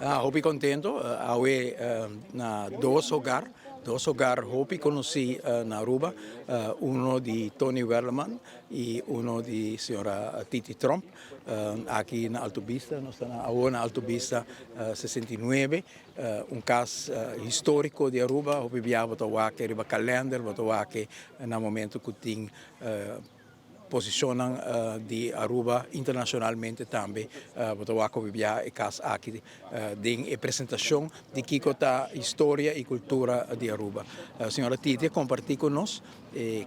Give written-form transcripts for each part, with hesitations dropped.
Hopi contento, awe na dos hogar Hopi conocí na Aruba, uno di Tony Werleman y uno di signora Titi Trump, aquí na Altobista, nós estamos na Altobista 69, un caso histórico de Aruba, Hopi via botawake riba calendar, botawake na momento que tem posicionam de Aruba internacionalmente também, botawako vivia e cas aqui de apresentação de Kiko a história e cultura de Aruba. A senhora Titi compartilhou conosco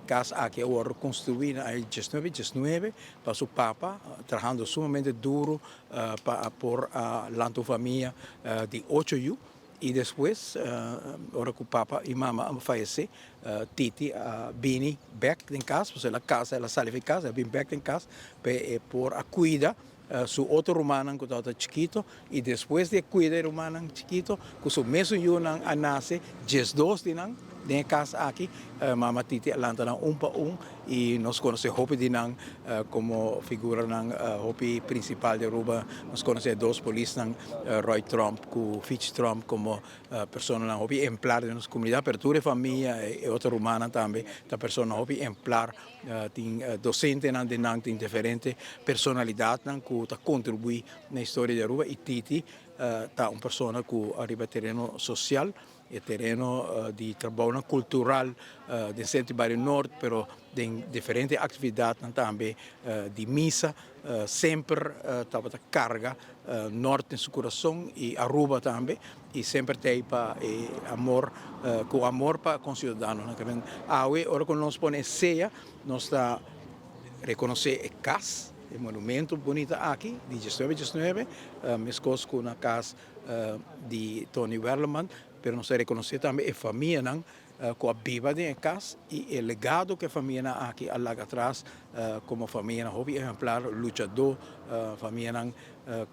cas aqui agora construída em 19 para seu papa, trabalhando sumamente duro para por a família de 8 anos. E depois, ora que o Papa e Mama falece, Titi vini back em casa, porque ela saiu de casa, vem back em casa, por a cuidar su outro romano que estava chiquito, e depois de cuidar o romano chiquito, com o mesmo yunan a nasce, 12 dinan, em casa aqui, Mama Titi lanta para e nós conhecemos Hopi Dinang como figura ng Hopi principal de Aruba. Nós conhecemos dois polícias, Roy Trump e Fitch Trump, como pessoa ng Hopi exemplar de nossa comunidade, abertura de família e outra rumana também, da pessoa Hopi exemplar, tem docente ng Dinang, tem diferente personalidade que contribui na história de Aruba, e Titi tá uma pessoa que arriba terreno social e terreno di trabalho cultural de Centro Barrio Norte, pero de diferentes atividades também de missa, sempre estava a carga norte em seu coração e Aruba também, e sempre tem para amor, com amor para com cidadãos. Agora quando nós ponemos ceia, nós está reconhecer a casa, o monumento bonito aqui, de 19, mescos com a casa de Tony Werleman, pero nós reconhecer também a família que viva em casa e o legado que a família aqui lá atrás, como família Hopi exemplar, lutador, família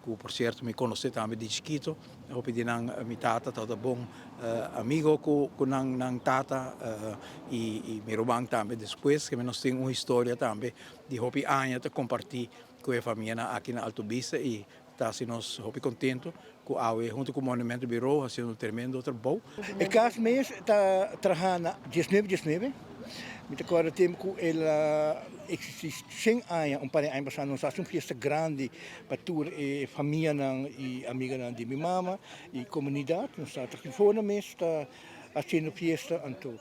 que por certo me conhece também de chiquito, Hopi dinang mi tata todo bom amigo com nang tata e me robang também depois que nós temos uma história também de Hopi anya te compartilhar com a família aqui na Altobista e está assim nós Hopi contento com a junto com o Monumento Bureau fazendo um tremendo trabalho. O caso mesmo está trabalhando 19. Me recordo tempo que ela existe 100 anos, para a embaixada nós fazemos uma festa grande para toda a família e amiga de minha mama e comunidade. Nós está telefone mesmo está fazendo festa então.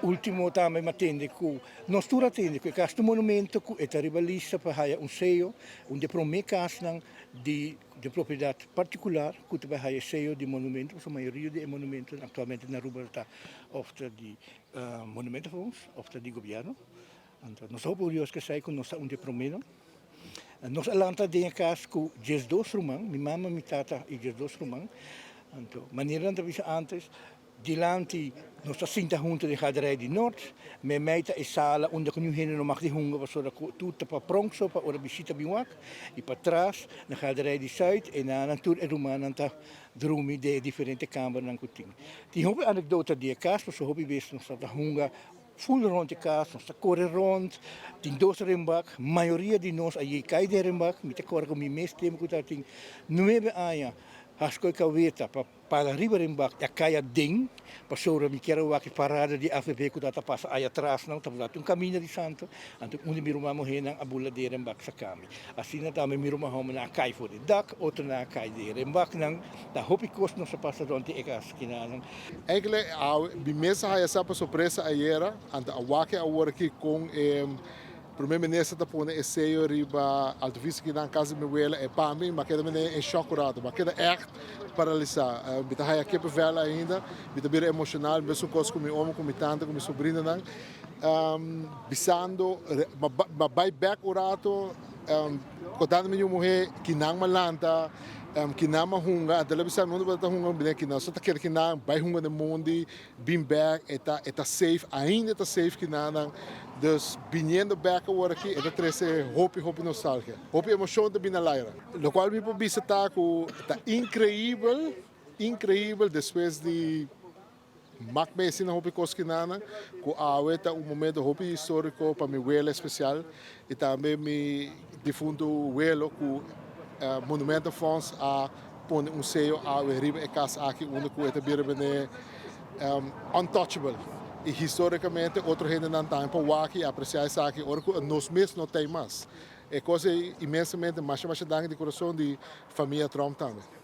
Último também atende que nós tudo atende que este monumento que é ribalista para um selo onde promete casa de propriedade particular que vai selo de monumento, a maioria de monumentos atualmente na Aruba está ofta de monumento ofta de governo. Então nós somos curiosos que sai que nós onde promete. Nós alanta de casa com 12 romãs, minha mama, minha tata e 12 romãs. Então maneira de vista antes Dilante nós estamos junto de Gaderij de Norte, me meita e sala onde que nu heen no mag die honger was zodat tudo para pronto para ora visita biwak e para trás na Gaderij de Zuid e na tour e Romana ta drumi de diferente câmaras nan kuting. Die hope anekdota die kaas so hobby best nós está honger full rond de casa, nós está correr rond, tem dois rembak, maioria de nós aí cai de rembak, me te corre com mi mes tempo que tá tem 9 anos. Acho que eu veta para arriba em baixo a caia ding, para me quero aqui parada de AFP que data passa aí atrás não, tá um caminho de santo, então onde me rumamos hen a buladeira em baixo sakami. Assim não também me rumamos na cai for de dak, outro na cai de em baixo não, da hope cost não se passa durante a esquina não. Eigenlijk a mesa aí essa surpresa ayer, ante a wake a work aqui com primeiro-ministro está pondo esse riba altovista que na casa de minha é para mim, mas queda me é chocado, mas queda echt paralisado. Bita aí aqui para ver ainda, bita bem emocional, bem sou com meu homem, com minha tante, com minha sobrinha não, bisando, mas vai back o rato, quando minha mulher que não malanta que na mahunga a televisão não vai estar hunga bem que não só tá querendo que na vai hunga de mundo bem back eta safe ainda está safe que na dus vindo back agora aqui eta trece hope nostalgia hope emoção de bem na laira lo qual me pode visitar com tá incrível depois de Mac Messi na hope cosquinana com a aweta momento hope histórico para minha abuela especial e também me defunto abuelo com Monumento Fonds a pone um sello a riba e casa aqui onde que ete bira bene untouchable. E historicamente outro gente não tem para o aqui apreciar isso aqui, ora nós mesmos não tem mais. É coisa imensamente mais danke de coração de família Trump também.